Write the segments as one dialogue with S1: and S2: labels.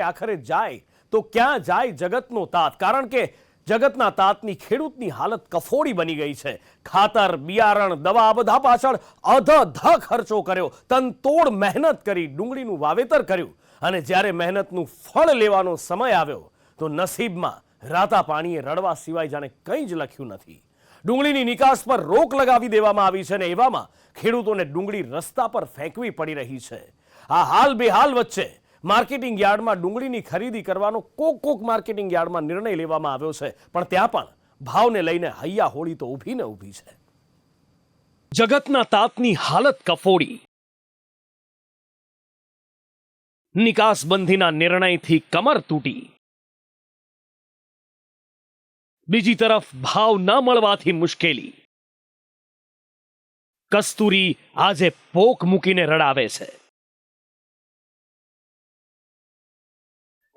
S1: આખરે જાય તો ક્યાં જાય જગતનો તાત? કારણ કે જગતના તાતની ખેડૂતની હાલત કફોડી બની ગઈ છે. ખાતર, બિયારણ, દવા બધા પાછળ અધધ ખર્ચો કર્યો, તનતોડ મહેનત કરી, ડુંગળીનું વાવેતર કર્યું અને જ્યારે મહેનતનું ફળ લેવાનો સમય આવ્યો તો નસીબમાં રાતા પાણીએ રડવા સિવાય જાણે કંઈ જ લખ્યું નથી. ડુંગળીની નિકાસ પર રોક લગાવી દેવામાં આવી છે અને એવામાં ખેડૂતોને ડુંગળી રસ્તા પર ફેંકવી પડી રહી છે. આ હાલ બેહાલ વચ્ચે માર્કેટિંગ યાર્ડમાં ડુંગળીની ખરીદી કરવાનો કોક માર્કેટિંગ યાર્ડમાં નિર્ણય લેવામાં આવ્યો છે, પણ ત્યાં પણ ભાવને લઈને હૈયા હોળી તો ઊભી ને ઊભી છે. જગતના તાતની હાલત કફોડી. નિકાસબંધીના નિર્ણયથી કમર તૂટી. બીજી તરફ ભાવ ન મળવાથી મુશ્કેલી. કસ્તુરી આજે પોક મૂકીને રડાવે છે.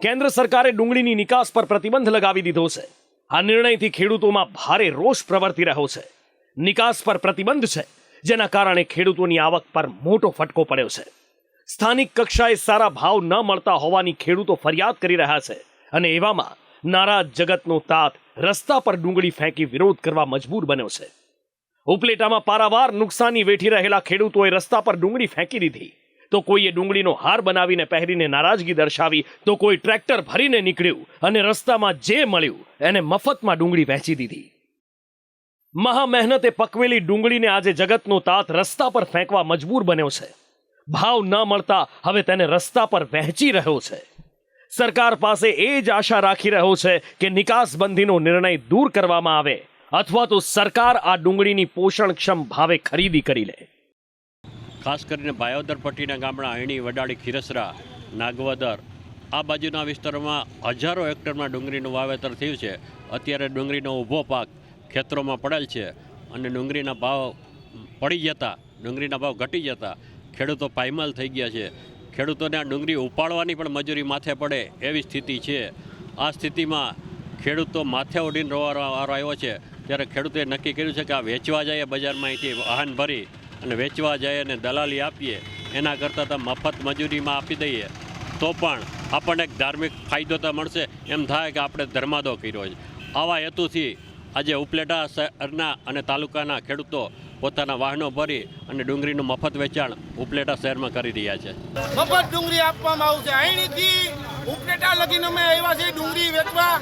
S1: કેન્દ્ર સરકારે ડુંગળીની નિકાસ પર પ્રતિબંધ લગાવી દીધો છે. આ નિર્ણયથી ખેડૂતોમાં ભારે રોષ પ્રવર્તી રહ્યો છે. નિકાસ પર પ્રતિબંધ છે, જેના કારણે ખેડૂતોની આવક પર મોટો ફટકો પડ્યો છે. સ્થાનિક કક્ષાએ સારા ભાવ ન મળતા હોવાની ખેડૂતો ફરિયાદ કરી રહ્યા છે અને એવામાં નારાજ જગતનો તાત રસ્તા પર ડુંગળી ફેંકી વિરોધ કરવા મજબૂર બન્યો છે. ઉપલેટામાં પારાવાર નુકસાની વેઠી રહેલા ખેડૂતોએ રસ્તા પર ડુંગળી ફેંકી દીધી. તો કોઈએ ડુંગળીનો હાર બનાવીને પહેરીને નારાજગી દર્શાવી, તો કોઈ ટ્રેક્ટર ભરીને નીકળ્યું અને રસ્તામાં જે મળ્યું એને મફતમાં ડુંગળી વહેંચી દીધી. મહા મહેનતે પકવેલી ડુંગળીને આજે જગતનો તાત રસ્તા પર ફેંકવા મજબૂર બન્યો છે. ભાવ ન મળતા હવે તેને રસ્તા પર વહેંચી રહ્યો છે. સરકાર પાસે એ જ આશા રાખી રહ્યો છે કે નિકાસબંધીનો નિર્ણય દૂર કરવામાં આવે અથવા તો સરકાર આ ડુંગળીની પોષણક્ષમ ભાવે ખરીદી કરી લે.
S2: ખાસ કરીને બાયોદર પટ્ટીના ગામડા અયણી, વડાળી, ખીરસરા, નાગવદર આ બાજુના વિસ્તારોમાં હજારો હેક્ટરમાં ડુંગળીનું વાવેતર થયું છે. અત્યારે ડુંગળીનો ઊભો પાક ખેતરોમાં પડેલ છે અને ડુંગળીના ભાવ ઘટી જતા ખેડૂતો પાયમાલ થઈ ગયા છે. ખેડૂતોને આ ડુંગળી ઉપાડવાની પણ મજૂરી માથે પડે એવી સ્થિતિ છે. આ સ્થિતિમાં ખેડૂતો માથે ઓઢીને રોવાનો વારો આવ્યો છે. ત્યારે ખેડૂતોએ નક્કી કર્યું છે કે આ વેચવા જાય બજારમાં અહીંથી વાહન ભરી અને વેચવા જાય અને દલાલી આપીએ એના કરતાં તો મફત મજૂરીમાં આપી દઈએ તો પણ આપણને એક ધાર્મિક ફાયદો તો મળશે. એમ થાય કે આપણે ધર્માદો કર્યો છે. આવા હેતુથી આજે ઉપલેટા શહેરના અને તાલુકાના ખેડૂતો પોતાના વાહનો ભરી અને ડુંગળીનું મફત વેચાણ ઉપલેટા શહેરમાં કરી રહ્યા છે.
S3: મફત ડુંગળી આપવામાં આવશે. અહીંથી ઉપલેટા લગીને અમે આવ્યા છે ડુંગળી વેચવા.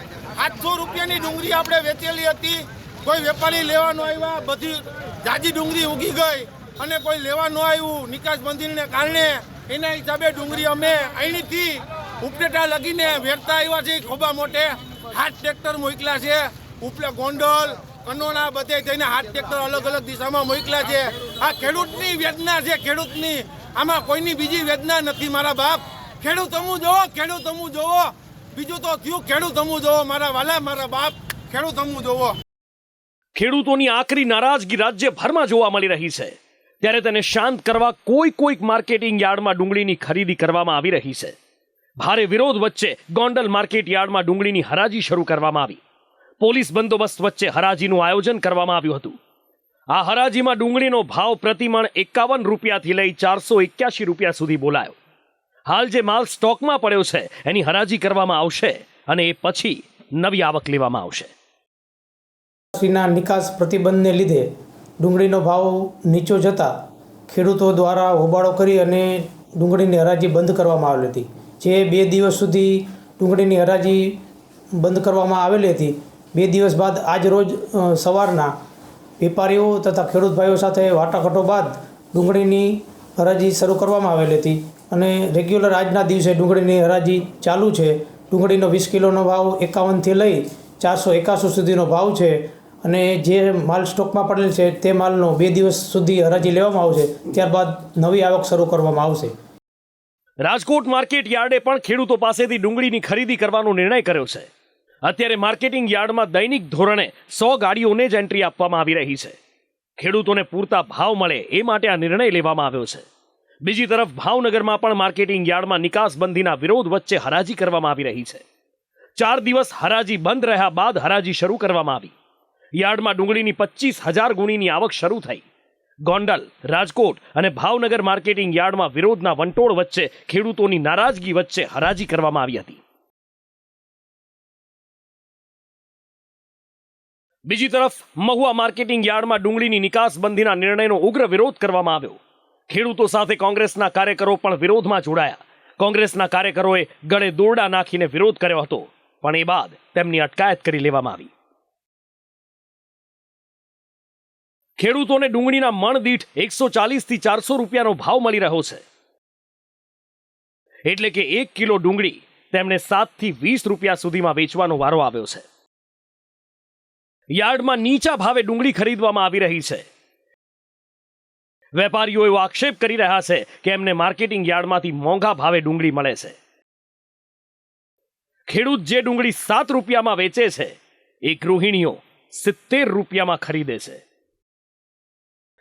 S3: 800 રૂપિયાની ડુંગળી આપણે વેચેલી હતી. કોઈ વેપારી લેવા ન આવ્યા, બધી જાજી ડુંગળી ઉગી ગઈ અને કોઈ લેવા ન આવ્યું નિકાસબંધીને કારણે. એના હિસાબે ડુંગળી અમે અહીંથી ઉપલેટા લગીને વેચતા આવ્યા છે. ખોબા મોટે 7 ટ્રેક્ટર મોકલ્યા છે. ઉપલે ગોંડલ, કનોણા બધે થઈને 7 ટ્રેક્ટર અલગ અલગ દિશામાં મોકલ્યા છે. આ ખેડૂતની વેદના છે. ખેડૂતની આમાં કોઈની બીજી વેદના નથી. મારા બાપ, ખેડૂત અમું જોવો. બીજું તો થયું, ખેડૂત અમું જોવો મારા વાલા, મારા બાપ, ખેડૂત અમું જોવો.
S1: ખેડૂતોની આકરી નારાજગી રાજ્યભરમાં જોવા મળી રહી છે. ત્યારે તેને શાંત કરવા કોઈક માર્કેટિંગ યાર્ડમાં ડુંગળીની ખરીદી કરવામાં આવી રહી છે. ભારે વિરોધ વચ્ચે ગોંડલ માર્કેટ યાર્ડમાં ડુંગળીની હરાજી શરૂ કરવામાં આવી. પોલીસ બંદોબસ્ત વચ્ચે હરાજીનું આયોજન કરવામાં આવ્યું હતું. આ હરાજીમાં ડુંગળીનો ભાવ પ્રતિમણ 51 રૂપિયાથી લઈ 481 રૂપિયા સુધી બોલાયો. હાલ જે માલ સ્ટોકમાં પડ્યો છે એની હરાજી કરવામાં આવશે અને એ પછી નવી આવક લેવામાં આવશે.
S4: નિકાસ પ્રતિબંધને લીધે ડુંગળીનો ભાવ નીચો જતા ખેડૂતો દ્વારા હોબાળો કરી અને ડુંગળીની હરાજી બંધ કરવામાં આવેલી હતી. જે 2 દિવસ સુધી ડુંગળીની હરાજી બંધ કરવામાં આવેલી હતી. 2 દિવસ બાદ આજ રોજ સવારના વેપારીઓ તથા ખેડૂત ભાઈઓ સાથે વાટાઘાટો બાદ ડુંગળીની હરાજી શરૂ કરવામાં આવેલી હતી અને રેગ્યુલર આજના દિવસે ડુંગળીની હરાજી ચાલુ છે. ડુંગળીનો 20 કિલોનો ભાવ 51થી લઈ 481 સુધીનો ભાવ છે અને જે માલ સ્ટોકમાં પડેલ છે તે માલનો 2 દિવસ સુધી હરાજી લેવામાં આવશે. ત્યારબાદ નવી આવક શરૂ કરવામાં આવશે.
S1: રાજકોટ માર્કેટ યાર્ડે પણ ખેડૂતો પાસેથી ડુંગળીની ખરીદી કરવાનો નિર્ણય કર્યો છે. અત્યારે માર્કેટિંગ યાર્ડમાં દૈનિક ધોરણે 100 ગાડીઓને જ એન્ટ્રી આપવામાં આવી રહી છે. ખેડૂતોને પૂરતા ભાવ મળે એ માટે આ નિર્ણય લેવામાં આવ્યો છે. બીજી તરફ ભાવનગરમાં પણ માર્કેટિંગ યાર્ડમાં નિકાસબંધીના વિરોધ વચ્ચે હરાજી કરવામાં આવી રહી છે. 4 દિવસ હરાજી બંધ રહ્યા બાદ હરાજી શરૂ કરવામાં આવી. યાર્ડમાં ડુંગળીની 25,000 ગુણીની આવક શરૂ થઈ. ગોંડલ, રાજકોટ અને ભાવનગર માર્કેટિંગ યાર્ડમાં વિરોધના વંટોળ વચ્ચે ખેડૂતોની નારાજગી વચ્ચે હરાજી કરવામાં આવી હતી. બીજી તરફ મહુવા માર્કેટિંગ યાર્ડમાં ડુંગળીની નિકાસ બંધીના નિર્ણયનો ઉગ્ર વિરોધ કરવામાં આવ્યો. ખેડૂતો સાથે કોંગ્રેસના કાર્યકરો પણ વિરોધમાં જોડાયા. કોંગ્રેસના કાર્યકરોએ ગળે દોરડા નાખીને વિરોધ કર્યો હતો, પણ એ બાદ તેમની અટકાયત કરી લેવામાં આવી. ખેડૂતોને ડુંગળીના મણ દીઠ 140 થી 400 રૂપિયાનો ભાવ મળી રહ્યો છે. એટલે કે 1 કિલો ડુંગળી તેમને 7 થી 20 રૂપિયા સુધીમાં વેચવાનો વારો આવ્યો છે. યાર્ડમાં નીચા ભાવે ડુંગળી ખરીદવામાં આવી રહી છે. વેપારીઓ એવો આક્ષેપ કરી રહ્યા છે કે એમને માર્કેટિંગ યાર્ડમાંથી મોંઘા ભાવે ડુંગળી મળે છે. ખેડૂત જે ડુંગળી 7 રૂપિયામાં વેચે છે એ ગૃહિણીઓ 70 રૂપિયામાં ખરીદે છે.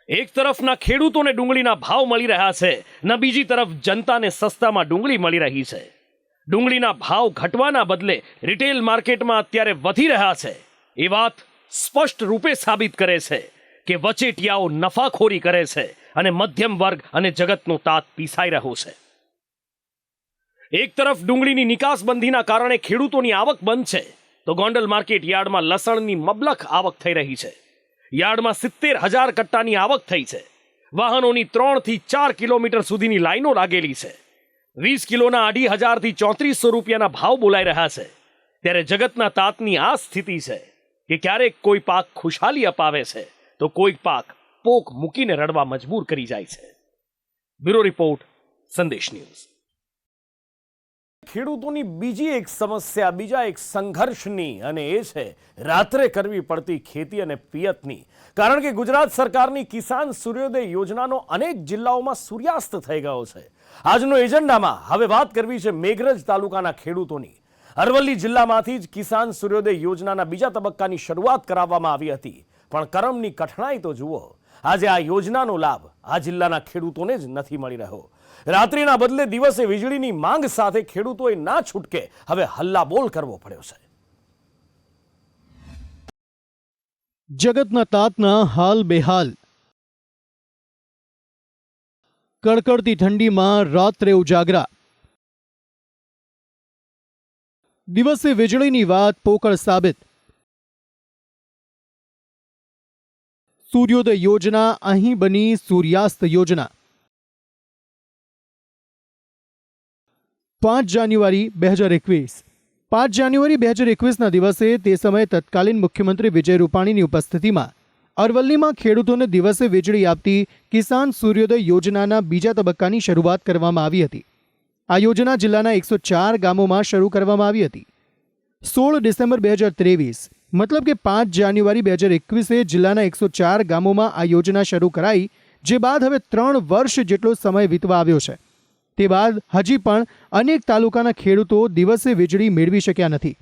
S1: એક તરફના ખેડૂતોને ડુંગળીના ભાવ મળી રહ્યા છે, ને બીજી તરફ જનતાને સસ્તામાં ડુંગળી મળી રહી છે. ડુંગળીના ભાવ ઘટવાના બદલે રિટેલ માર્કેટમાં અત્યારે વધી રહ્યા છે. એ વાત સ્પષ્ટ રૂપે સાબિત કરે છે કે વચેટિયાઓ નફાખોરી કરે છે અને મધ્યમ વર્ગ અને જગતનો તાત પીસાઈ રહ્યો છે. એક તરફ ડુંગળીની નિકાસબંધીના કારણે ખેડૂતોની આવક બંધ છે, તો ગોંડલ માર્કેટ યાર્ડમાં લસણની મબલખ આવક થઈ રહી છે. યાર્ડમાં 70,000 કટ્ટાની આવક થઈ છે. વાહનોની 3 થી 4 કિલોમીટર સુધીની લાઈનો લાગેલી છે. 20 કિલોના 2,500 થી 3400 રૂપિયાના ભાવ બોલાઈ રહ્યા છે. ત્યારે જગતના તાતની આ સ્થિતિ છે કે ક્યારેક કોઈ પાક ખુશાલી અપાવે છે તો કોઈક પાક પોક મૂકીને રડવા મજબૂર કરી જાય છે. બ્યુરો રિપોર્ટ, સંદેશ ન્યૂઝ. ખેડૂતોની બીજી એક સમસ્યા, બીજા એક સંઘર્ષની, અને એ છે રાત્રે કરવી પડતી ખેતી અને પિયતની. કારણ કે ગુજરાત સરકારની કિસાન સૂર્યોદય યોજનાનો અનેક જિલ્લાઓમાં સૂર્યાસ્ત થઈ ગયો છે. આજનો એજન્ડામાં હવે વાત કરવી છે મેઘરજ તાલુકાના ખેડૂતોની. અરવલ્લી જિલ્લામાંથી જ કિસાન સૂર્યોદય યોજનાના બીજા તબક્કાની શરૂઆત કરાવવામાં આવી હતી, પણ કરમની કઠણાઈ તો જુઓ. આજે આ યોજનાનો લાભ આ જિલ્લાના ખેડૂતોને જ નથી મળી રહ્યો. રાત્રિના બદલે દિવસે વીજળીની માંગ સાથે ખેડૂતોએ ના છૂટકે હવે હલ્લાબોલ કરવો પડ્યો છે.
S5: જગતના તાતના હાલ બેહાલ. કડકડતી ઠંડીમાં રાત્રે ઉજાગરા. દિવસે વીજળીની વાત પોકળ સાબિત. સૂર્યોદય યોજના અહીં બની સૂર્યાસ્ત યોજના. 5 જાન્યુઆરી 2021. 5 જાન્યુઆરી 2021ના દિવસે તે સમયે તત્કાલીન મુખ્યમંત્રી વિજય રૂપાણીની ઉપસ્થિતિમાં અરવલ્લીમાં ખેડૂતોને દિવસે વીજળી આપતી કિસાન સૂર્યોદય યોજનાના બીજા તબક્કાની શરૂઆત કરવામાં આવી હતી. આ યોજના જિલ્લાના 104 ગામોમાં શરૂ કરવામાં આવી હતી. 16 ડિસેમ્બર 2023 મતલબ કે 5 જાન્યુઆરી 2021 જિલ્લાના 104 ગામોમાં આ યોજના શરૂ કરાઈ, જે બાદ હવે 3 વર્ષ જેટલો સમય વીતવા આવ્યો છે. તે બાદ હજી પણ અનેક તાલુકાના ખેડૂતો દિવસે વીજળી મેળવી શક્યા નથી.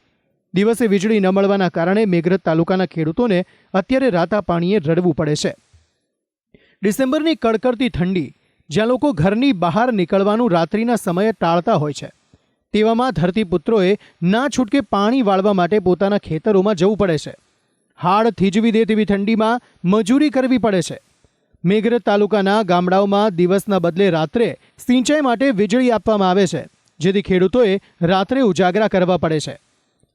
S5: દિવસે વીજળી ન મળવાના કારણે મેઘરજ તાલુકાના ખેડૂતોને અત્યારે રાતા પાણીએ રડવું પડે છે. ડિસેમ્બરની કડકડતી ઠંડી, જ્યાં લોકો ઘરની બહાર નીકળવાનું રાત્રિના સમયે ટાળતા હોય છે, તેવામાં ધરતીપુત્રોએ ના છૂટકે પાણી વાળવા માટે પોતાના ખેતરોમાં જવું પડે છે. હાડ થીજવી દે તેવી ઠંડીમાં મજૂરી કરવી પડે છે. મેઘરજ તાલુકાના ગામડાઓમાં દિવસના બદલે રાત્રે સિંચાઈ માટે વીજળી આપવામાં આવે છે, જેથી ખેડૂતોએ રાત્રે ઉજાગરા કરવા પડે છે.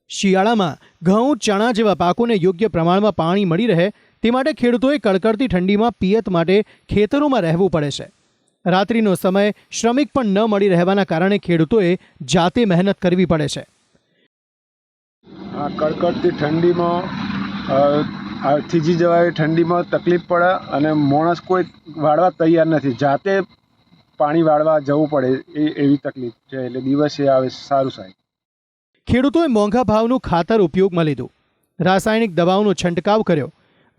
S5: શિયાળામાં ઘઉં, ચણા જેવા પાકોને યોગ્ય પ્રમાણમાં પાણી મળી રહે તે માટે ખેડૂતોએ કડકડતી ઠંડીમાં પિયત માટે ખેતરોમાં રહેવું પડે છે. રાત્રિનો સમય શ્રમિક પણ ન મળી રહેવાના કારણે ખેડૂતોએ જાતે મહેનત કરવી પડે છે.
S6: આ કડકડતી ઠંડીમાં થીજી જવાય, ઠંડીમાં તકલીફ પડે અને માણસ કોઈ વાળવા તૈયાર નથી. જાતે પાણી વાળવા જવું પડે એવી તકલીફ છે. એટલે દિવસે આવે સારું સાહેબ.
S5: ખેડૂતોએ મોંઘા ભાવનું ખાતર ઉપયોગમાં લીધું, રાસાયણિક દવાઓનો છંટકાવ કર્યો,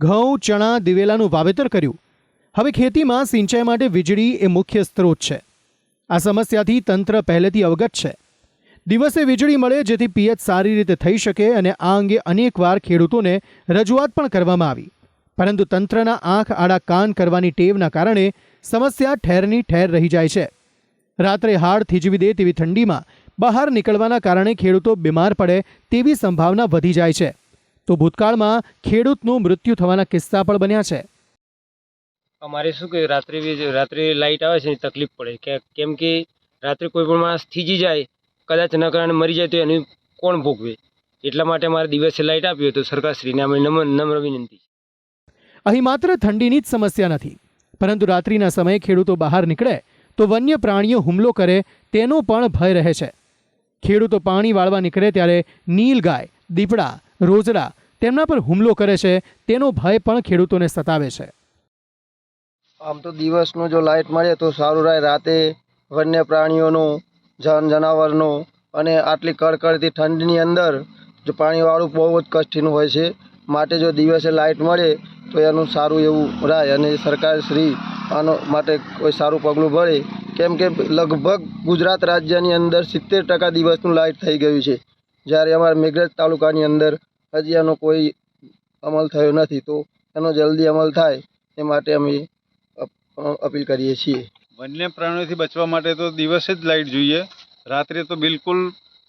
S5: ઘઉં, ચણા, દિવેલાનું વાવેતર કર્યું. હવે ખેતીમાં સિંચાઈ માટે વીજળી એ મુખ્ય સ્ત્રોત છે. આ સમસ્યાથી તંત્ર પહેલેથી અવગત છે. દિવસે વીજળી મળે જેથી પિયત સારી રીતે થઈ શકે, અને આ અંગે અનેકવાર ખેડૂતોને રજૂઆત પણ કરવામાં આવી, પરંતુ તંત્રના આંખ આડા કાન કરવાની ટેવના કારણે સમસ્યા ઠેરની ઠેર રહી જાય છે. રાત્રે હાડ થીજવી દે તેવી ઠંડીમાં બહાર નીકળવાના કારણે ખેડૂતો બીમાર પડે તેવી સંભાવના વધી જાય છે. તો ભૂતકાળમાં ખેડૂતનું મૃત્યુ થવાના કિસ્સા પણ બન્યા છે.
S7: અમારે શું કે રાત્રે લાઇટ આવે છે એની તકલીફ પડે કેમ કે રાત્રે કોઈ પણ માણસ થીજી જાય, કદાચ ન કારણે મરી જાય તો એનું કોણ ભોગવે? એટલા માટે અમારે દિવસે લાઇટ આપી હોય તો સરકારશ્રીને અમે નમ્ર વિનંતી.
S5: અહીં માત્ર ઠંડીની જ સમસ્યા નથી, પરંતુ રાત્રિના સમયે ખેડૂતો બહાર નીકળે તો વન્ય પ્રાણીઓ હુમલો કરે તેનો પણ ભય રહે છે. ખેડૂતો પાણી વાળવા નીકળે ત્યારે નીલગાય, દીપડા, રોજડા તેમના પર હુમલો કરે છે તેનો ભય પણ ખેડૂતોને સતાવે છે.
S8: આમ તો દિવસનું જો લાઇટ મળે તો સારું રહે. રાતે વન્ય પ્રાણીઓનું, જાનવરનું અને આટલી કડકડતી ઠંડીની અંદર જો પાણીવાળું બહુ જ કષ્ટીનું હોય છે. માટે જો દિવસે લાઇટ મળે તો એનું સારું એવું રહે અને સરકારશ્રી આનો માટે કોઈ સારું પગલું ભરે. કેમ કે લગભગ ગુજરાત રાજ્યની અંદર 70% દિવસનું લાઇટ થઈ ગયું છે, જ્યારે અમારા મેઘરજ તાલુકાની અંદર હજી એનો કોઈ અમલ થયો નથી. તો એનો જલ્દી અમલ થાય એ માટે અમે અપીલ કરીએ છીએ.
S9: વન્ય પ્રાણીઓથી બચવા માટે તો દિવસે જ લાઇટ જોઈએ, રાત્રે તો બિલકુલ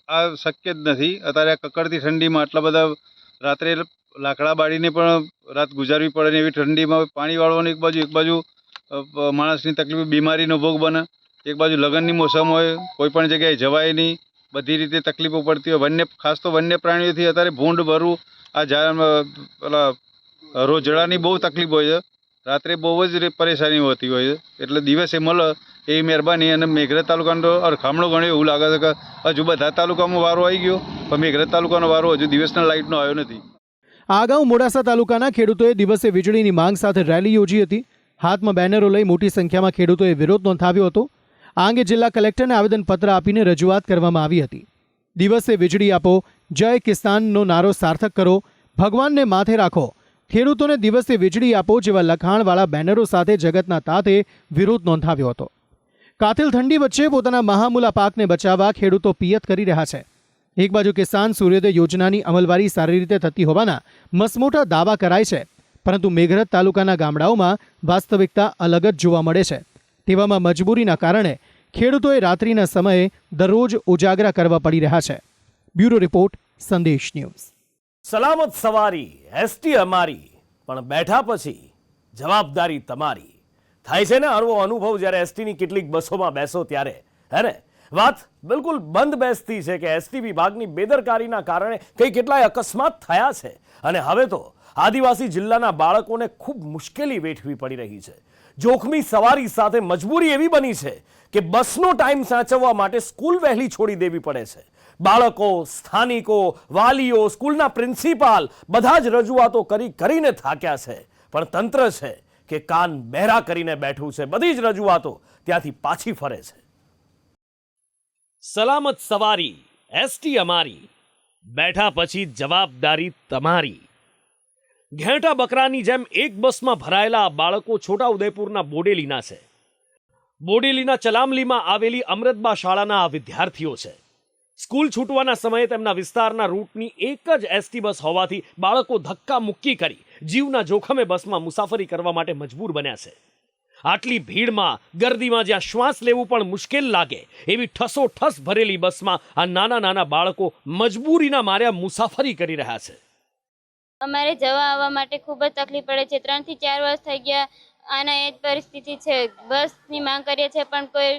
S9: આ શક્ય જ નથી. અત્યારે આ કકડતી ઠંડીમાં આટલા બધા રાત્રે લાકડા બાળીને પણ રાત ગુજારવી પડે ને એવી ઠંડીમાં પાણી વાળવાનું એક બાજુ માણસની તકલીફ, બીમારીનો ભોગ બને, એક બાજુ લગ્નની મોસમ હોય, કોઈ પણ જગ્યાએ જવાય નહીં, બધી રીતે તકલીફો પડતી હોય. ખાસ તો વન્ય પ્રાણીઓથી અત્યારે ભૂંડ ભરવું, પેલા રોજડાની બહુ તકલીફ હોય છે. રાત્રે બહુ જ પરેશાની હોતી હોય છે. એટલે દિવસે મળે એવી મહેરબાની. અને મેઘરજ તાલુકાનો અરખામણો ગણ્યો એવું લાગે છે કે હજુ બધા તાલુકામાં વારો આવી ગયો, પણ મેઘરજ તાલુકાનો વારો હજુ દિવસના લાઇટનો આવ્યો નથી.
S5: આ અગાઉ મોડાસા તાલુકાના ખેડૂતોએ દિવસે વીજળીની માંગ સાથે રેલી યોજી હતી. હાથમાં બેનરો લઈ મોટી સંખ્યામાં ખેડૂતોએ વિરોધ નોંધાવ્યો હતો. આ અંગે જિલ્લા કલેક્ટરને આવેદનપત્ર આપીને રજૂઆત કરવામાં આવી હતી. દિવસે વીજળી આપો, જય કિસાનનો નારો સાર્થક કરો, ભગવાનને માથે રાખો, ખેડૂતોને દિવસે વીજળી આપો જેવા લખાણવાળા બેનરો સાથે જગતના તાતે વિરોધ નોંધાવ્યો હતો. કાતિલ ઠંડી વચ્ચે પોતાના મહામૂલા પાકને બચાવવા ખેડૂતો પિયત કરી રહ્યા છે. એક બાજુ કિસાન સૂર્યોદય યોજનાની અમલવારી સારી રીતે થતી હોવાના મસમોટા દાવા કરાય છે, પરંતુ મેઘરજ તાલુકાના ગામડાઓમાં વાસ્તવિકતા અલગ જ જોવા મળે છે. તેવામાં મજબૂરીના કારણે ખેડૂતોએ રાત્રિના સમયે દરરોજ ઉજાગરા કરવા પડી રહ્યા છે. બ્યુરો રિપોર્ટ, સંદેશ ન્યૂઝ.
S1: સલામત સવારી એસટી અમારી, પણ બેઠા પછી જવાબદારી તમારી. થાય છે ને હળવો અનુભવ જ્યારે એસટીની કેટલીક બસોમાં બેસો ત્યારે, હે ને? વાત બિલકુલ બંધ બેસતી છે કે એસટી વિભાગની બેદરકારીના કારણે કેટલાય અકસ્માત થયા છે અને હવે તો આદિવાસી જિલ્લાના બાળકોને ખૂબ મુશ્કેલી વેઠવી પડી રહી છે. જોખમી સવારી સાથે મજબૂરી એવી બની છે કે બસનો ટાઈમ સાચવવા માટે સ્કૂલ વહેલી છોડી દેવી પડે છે. બાળકો, સ્થાનિકો, વાલીઓ, સ્કૂલના પ્રિન્સિપાલ બધા જ રજૂઆતો કરીને થાક્યા છે, પણ તંત્ર છે કે કાન બહેરા કરીને બેઠું છે. બધી જ રજૂઆતો ત્યાંથી પાછી ફરે છે. સલામત સવારી એસટી અમારી, બેઠા પછી જવાબદારી તમારી. ઘેંટા બકરાની જેમ એક બસમાં ભરાયેલા આ બાળકો છોટાઉદેપુરના બોડેલીના છે. બોડેલીના ચલામલીમાં આવેલી અમૃતબા શાળાના આ વિદ્યાર્થીઓ છે. સ્કૂલ છૂટવાના સમયે તેમના વિસ્તારના રૂટની એક જ એસટી બસ હોવાથી બાળકો ધક્કા મુક્કી કરી જીવના જોખમે બસમાં મુસાફરી કરવા માટે મજબૂર બન્યા છે. આટલી ભીડમાં, ગર્દીમાં જ્યાં શ્વાસ લેવું પણ મુશ્કેલ લાગે એવી ઠસોઠસ ભરેલી બસમાં આ નાના નાના બાળકો મજબૂરીના માર્યા મુસાફરી કરી રહ્યા છે.
S10: અમારે જવા આવવા માટે ખૂબ જ તકલીફ પડે છે. 3 થી 4 વર્ષ થઈ ગયા આના એ જ પરિસ્થિતિ છે. બસની માંગ કરીએ છીએ પણ કોઈ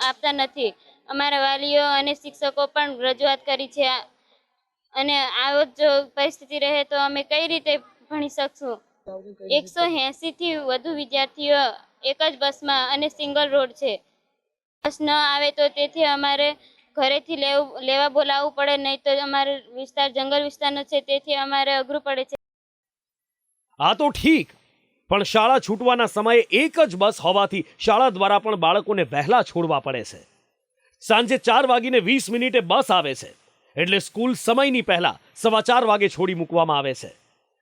S10: આપતા નથી. અમારા વાલીઓ અને શિક્ષકો પણ રજૂઆત કરી છે અને આવો જો પરિસ્થિતિ રહે તો અમે કઈ રીતે ભણી શકશું? 180 થી વધુ વિદ્યાર્થીઓ એક જ બસમાં અને સિંગલ રોડ છે. બસ ન આવે તો તેથી અમારે ઘરેથી લેવા બોલાવવું પડે, નહીં તો અમારો વિસ્તાર જંગલ વિસ્તારનો છે તેથી અમારે અઘરું પડે છે.
S1: આ તો ઠીક, પણ શાળા છૂટવાના સમયે એક જ બસ હોવાથી શાળા દ્વારા પણ બાળકોને વહેલા છોડવા પડે છે. સાંજે 4:20 બસ આવે છે એટલે સ્કૂલ સમયની પહેલા 4:15 વાગે છોડી મૂકવામાં આવે છે,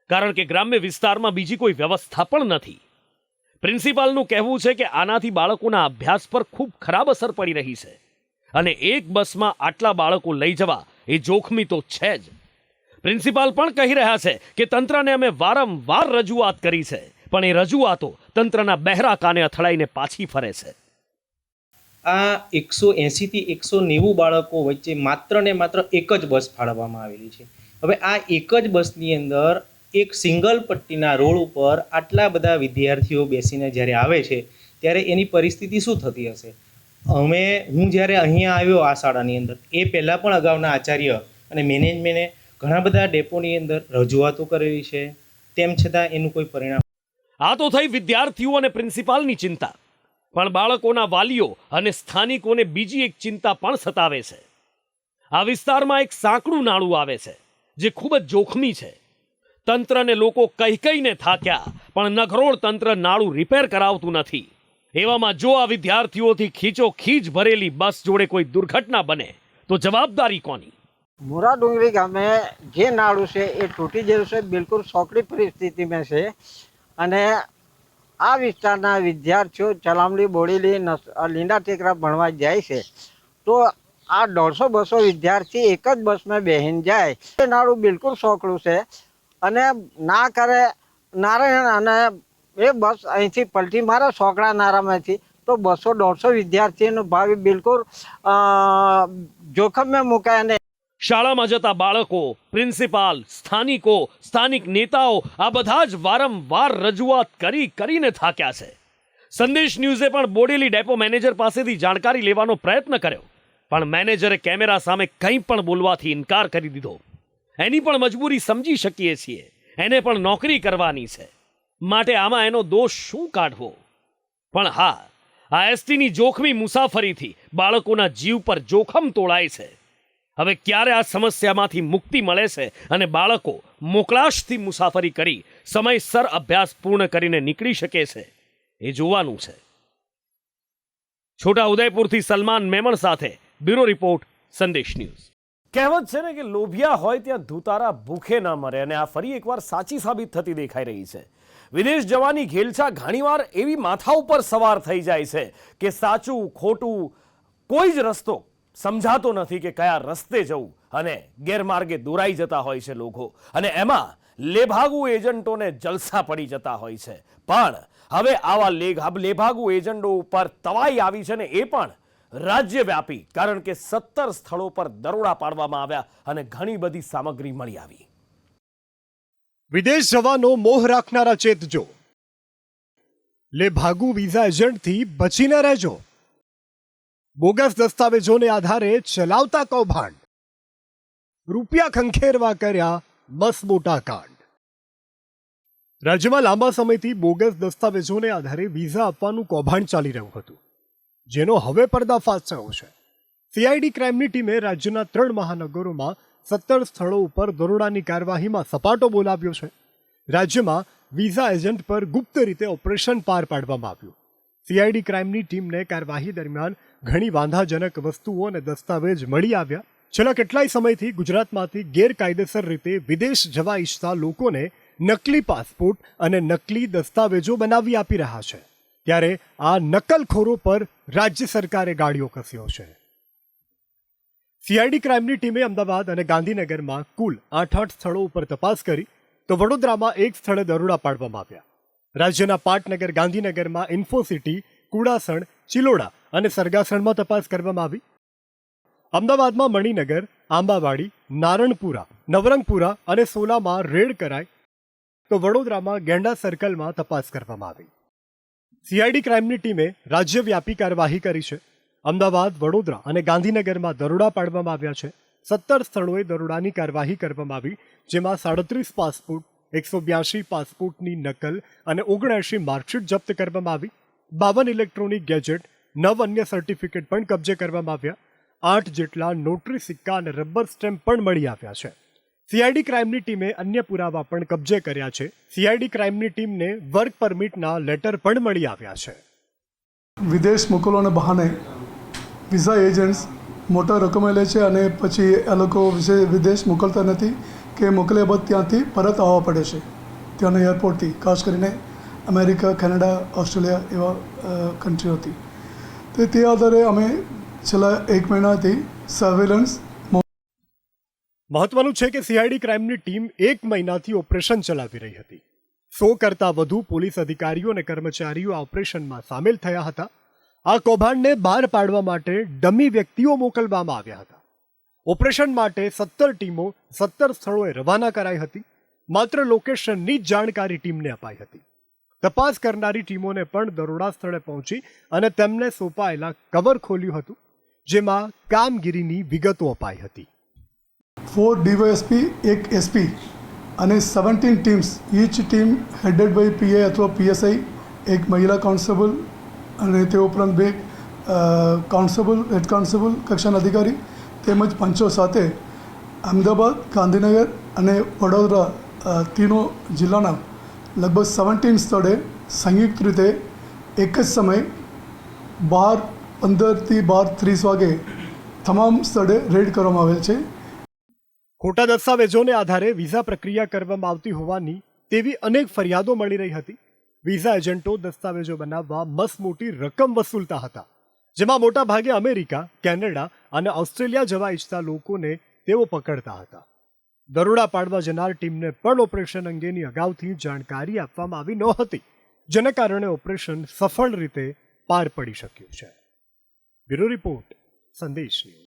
S1: કારણ કે ગ્રામ્ય વિસ્તારમાં બીજી કોઈ વ્યવસ્થા પણ નથી. પ્રિન્સિપાલનું કહેવું છે કે આનાથી બાળકોના અભ્યાસ પર ખૂબ ખરાબ અસર પડી રહી છે અને એક બસમાં આટલા બાળકો લઈ જવા એ જોખમી તો છે જ. પ્રિન્સિપાલ પણ કહી રહ્યા છે કે તંત્રને અમે વારંવાર રજૂઆત કરી છે, પણ એ રજૂઆતો તંત્રના બહેરા કાને અથડાઈને પાછી ફરે છે.
S11: આ 180 થી 190 બાળકો વચ્ચે માત્ર ને માત્ર એક જ બસ ફાળવવામાં આવેલી છે. હવે આ એક જ બસની અંદર એક સિંગલ પટ્ટીના રોડ ઉપર આટલા બધા વિદ્યાર્થીઓ બેસીને જ્યારે આવે છે ત્યારે એની પરિસ્થિતિ શું થતી હશે? હું જ્યારે અહીંયા આવ્યો આ શાળાની અંદર, એ પહેલાં પણ અગાઉના આચાર્ય અને મેનેજમેન્ટે ઘણા બધા ડેપોની અંદર રજૂઆતો કરેલી છે, તેમ છતાં એનું કોઈ પરિણામ.
S1: આ તો થઈ વિદ્યાર્થીઓ અને પ્રિન્સિપાલની ચિંતા, પણ બાળકોના વાલીઓ અને સ્થાનિકોને બીજી એક ચિંતા પણ સતાવે છે. આ વિસ્તારમાં એક સાંકડું નાળું આવે છે જે ખૂબ જ જોખમી છે. તંત્રને લોકો કહીને થાક્યા, પણ નગરોળ તંત્ર નાળું રિપેર કરાવતું નથી. એવામાં જો આ વિદ્યાર્થીઓથી ખીચોખીચ ભરેલી બસ જોડે કોઈ દુર્ઘટના બને તો જવાબદારી કોની?
S12: મોરા ડુંગરી ગામે જે નાળું છે એ તૂટી ગયું છે, બિલકુલ સોકડી પરિસ્થિતિમાં છે. અને આ વિસ્તારના વિદ્યાર્થીઓ ચલામડી, બોડેલી, લીંડા ટેકરા ભણવા જાય છે, તો આ 150-200 વિદ્યાર્થી એક જ બસમાં બેસીને જાય. એ નાળું બિલકુલ સોકડું છે અને ના કરે નારાયણ અને એ બસ અહીંથી પલટી મારે સોકડા નારામાંથી, તો 200-150 વિદ્યાર્થીઓનું ભાવિ બિલકુલ જોખમમાં મુકાય. અને
S1: શાળામાં જતા બાળકો, પ્રિન્સિપાલ, સ્થાનિકો, સ્થાનિક નેતાઓ આ બધા જ વારંવાર રજૂઆત કરીને થાક્યા છે. સંદેશ ન્યૂઝે પણ બોડેલી ડેપો મેનેજર પાસેથી જાણકારી લેવાનો પ્રયત્ન કર્યો, પણ મેનેજરે કેમેરા સામે કંઈ પણ બોલવાથી ઇનકાર કરી દીધો. એની પણ મજબૂરી સમજી શકીએ છીએ, એને પણ નોકરી કરવાની છે, માટે આમાં એનો દોષ શું કાઢવો? પણ હા, આ એસટીની જોખમી મુસાફરીથી બાળકોના જીવ પર જોખમ તોળાય છે. હવે ક્યારે આ સમસ્યામાંથી મુક્તિ મળે છે અને બાળકો મોકળાશથી મુસાફરી કરી સમયસર અભ્યાસ પૂર્ણ કરીને નીકળી શકે છે, એ જોવાનું છે. છોટા ઉદયપુરથી સલમાન મેમણ સાથે બ્યુરો રિપોર્ટ, સંદેશ ન્યૂઝ. કહેવત છે ને કે લોભિયા હોય ત્યાં ધુતારા ભૂખે ના મરે, અને આ ફરી એકવાર સાચી સાબિત થતી દેખાઈ રહી છે. વિદેશ જવાની ઘેલછા ઘણીવાર એવી માથા ઉપર સવાર થઈ જાય છે કે સાચું ખોટું કોઈ જ રસ્તો સમજાતો નથી કે કયા રસ્તે જવું, અને ગેરમાર્ગે દોરાઈ જતા હોય છે લોકો, અને એમાં લેભાગુ એજન્ટોને જલસા પડી જતા હોય છે. પણ હવે આવા લેભાગુ એજન્ટો ઉપર તવાઈ આવી છે, ને એ પણ રાજ્યવ્યાપી, કારણ કે 17 સ્થળો પર દરોડા પાડવામાં આવ્યા અને ઘણી બધી સામગ્રી મળી આવી.
S5: વિદેશ જવાનો મોહ રાખનારા ચેતજો, લેભાગુ વિઝા એજન્ટથી બચીને રહેજો. બોગસ દસ્તાવેજોને આધારે ચલાવતા કૌભાંડ, રૂપિયા ખંખેરવા કર્યા મસમોટા કાંડ. રાજ્યમાં લાંબા સમયથી બોગસ દસ્તાવેજોને આધારે વિઝા આપવાનું કૌભાંડ ચાલી રહ્યું હતું, જેનો હવે પર્દાફાશ થયો છે. સીઆઈડી ક્રાઇમની ટીમે રાજ્યના 3 મહાનગરોમાં 17 સ્થળો ઉપર દરોડાની કાર્યવાહીમાં સપાટો બોલાવ્યો છે. રાજ્યમાં વિઝા એજન્ટ પર ગુપ્ત રીતે ઓપરેશન પાર પાડવામાં આવ્યું. સીઆઈડી ક્રાઇમની ટીમને કાર્યવાહી દરમિયાન ઘણી વાંધાજનક વસ્તુઓ અને દસ્તાવેજ મળી આવ્યા. છેલ્લા કેટલાય સમયથી ગુજરાતમાંથી ગેરકાયદેસર રીતે વિદેશ જવા ઈચ્છતા લોકોને નકલી પાસપોર્ટ અને નકલી દસ્તાવેજો બનાવી આપી રહ્યા છે, ત્યારે આ નકલખોરો પર રાજ્ય સરકારે ગાળિયો કસ્યો છે. સીઆઈડી ક્રાઇમની ટીમે અમદાવાદ અને ગાંધીનગરમાં કુલ 8 સ્થળો ઉપર તપાસ કરી, તો વડોદરામાં એક સ્થળે દરોડા પાડવામાં આવ્યા. રાજ્યના પાટનગર, ગાંધીનગરમાં ઇન્ફોસિટી, કુડાસણ, ચિલોડા અને સરગાસણમાં તપાસ કરવામાં આવી. અમદાવાદમાં મણિનગર, આંબાવાડી, નારણપુરા, નવરંગપુરા અને સોલામાં રેડ કરાઈ, તો વડોદરામાં ગેંડા સર્કલમાં તપાસ કરવામાં આવી. સીઆઈડી ક્રાઇમની ટીમે રાજ્યવ્યાપી કાર્યવાહી કરી છે. અમદાવાદ, વડોદરા અને ગાંધીનગરમાં દરોડા પાડવામાં આવ્યા છે. 17 સ્થળોએ દરોડાની કાર્યવાહી કરવામાં આવી, જેમાં 37 પાસપોર્ટ, 182 પાસપોર્ટની નકલ અને 79 માર્કશીટ જપ્ત કરવામાં આવી. 52 ઇલેક્ટ્રોનિક ગેજેટ, 9 અન્ય સર્ટિફિકેટ પણ કબજે કરવામાં આવ્યા. 8 જેટલા નોટરી સિક્કા અને રબર સ્ટેમ્પ પણ મળી આવ્યા છે. સીઆઈડી ક્રાઇમની ટીમે અન્ય પુરાવા પણ કબજે કર્યા છે. સીઆઈડી ક્રાઇમની ટીમને વર્ક પરમિટના લેટર પણ મળી આવ્યા છે.
S13: વિદેશ મોકલવાના બહાને વિઝા એજન્ટ્સ મોટા રકમે લે છે અને પછી એ લોકો વિદેશ મોકલતા નથી કે મોકલ્યા બાદ ત્યાંથી પરત આવવા પડે છે, ત્યાંના એરપોર્ટથી, ખાસ કરીને અમેરિકા, કેનેડા, ઓસ્ટ્રેલિયા એવા કન્ટ્રીઓથી. તો તે આધારે અમે છેલ્લા 1 મહિનાથી સર્વેલન્સ.
S5: મહત્વનું છે કે સીઆઈડી ક્રાઇમની ટીમ 1 મહિનાથી ઓપરેશન ચલાવી રહી હતી. 100 કરતાં વધુ પોલીસ અધિકારીઓ અને કર્મચારીઓ આ ઓપરેશનમાં સામેલ થયા હતા. આ કૌભાંડને બહાર પાડવા માટે ડમી વ્યક્તિઓ મોકલવામાં આવ્યા હતા. ઓપરેશન માટે 17 ટીમો 17 સ્થળોએ રવાના કરાઈ હતી.
S14: માત્ર લોકેશનની જ જાણકારી ટીમને અપાઈ હતી. તપાસ કરનારી ટીમોને પણ દરોડા સ્થળે પહોંચી અને તેમને સોંપાયેલા કવર ખોલ્યું હતું, જેમાં કામગીરીની વિગતો અપાઈ હતી.
S13: 4 ડીવાયએસપી, 1 એસપી અને 17 teams, each team headed by PA અથવા પીએસઆઈ, એક મહિલા કોન્સ્ટેબલ અને તે ઉપરાંત 2 કોન્સ્ટેબલ, હેડ કોન્સ્ટેબલ કક્ષાના અધિકારી તેમજ પંચો સાથે અમદાવાદ, ગાંધીનગર અને વડોદરા ત્રણેય જિલ્લાના લગભગ 17 સ્થળે સંયુક્ત રીતે એક જ સમયે 12:15 થી 12:30 વાગે તમામ સ્થળે રેડ કરવામાં આવેલ છે.
S14: ખોટા દસ્તાવેજોને આધારે વિઝા પ્રક્રિયા કરવામાં આવતી હોવાની તેવી અનેક ફરિયાદો મળી રહી હતી. વિઝા એજન્ટો દસ્તાવેજો બનાવવા મસમોટી રકમ વસૂલતા હતા, જેમાં મોટા ભાગે અમેરિકા, કેનેડા અને ઓસ્ટ્રેલિયા જવા ઈચ્છતા લોકોને તેઓ પકડતા હતા. દરોડા પાડવા જનાર ટીમને પણ ઓપરેશન અંગેની અગાઉથી જાણકારી આપવામાં આવી નહોતી, જેના કારણે ઓપરેશન સફળ રીતે પાર પડી શક્યું છે. બ્યુરો રિપોર્ટ, સંદેશ ન્યૂઝ.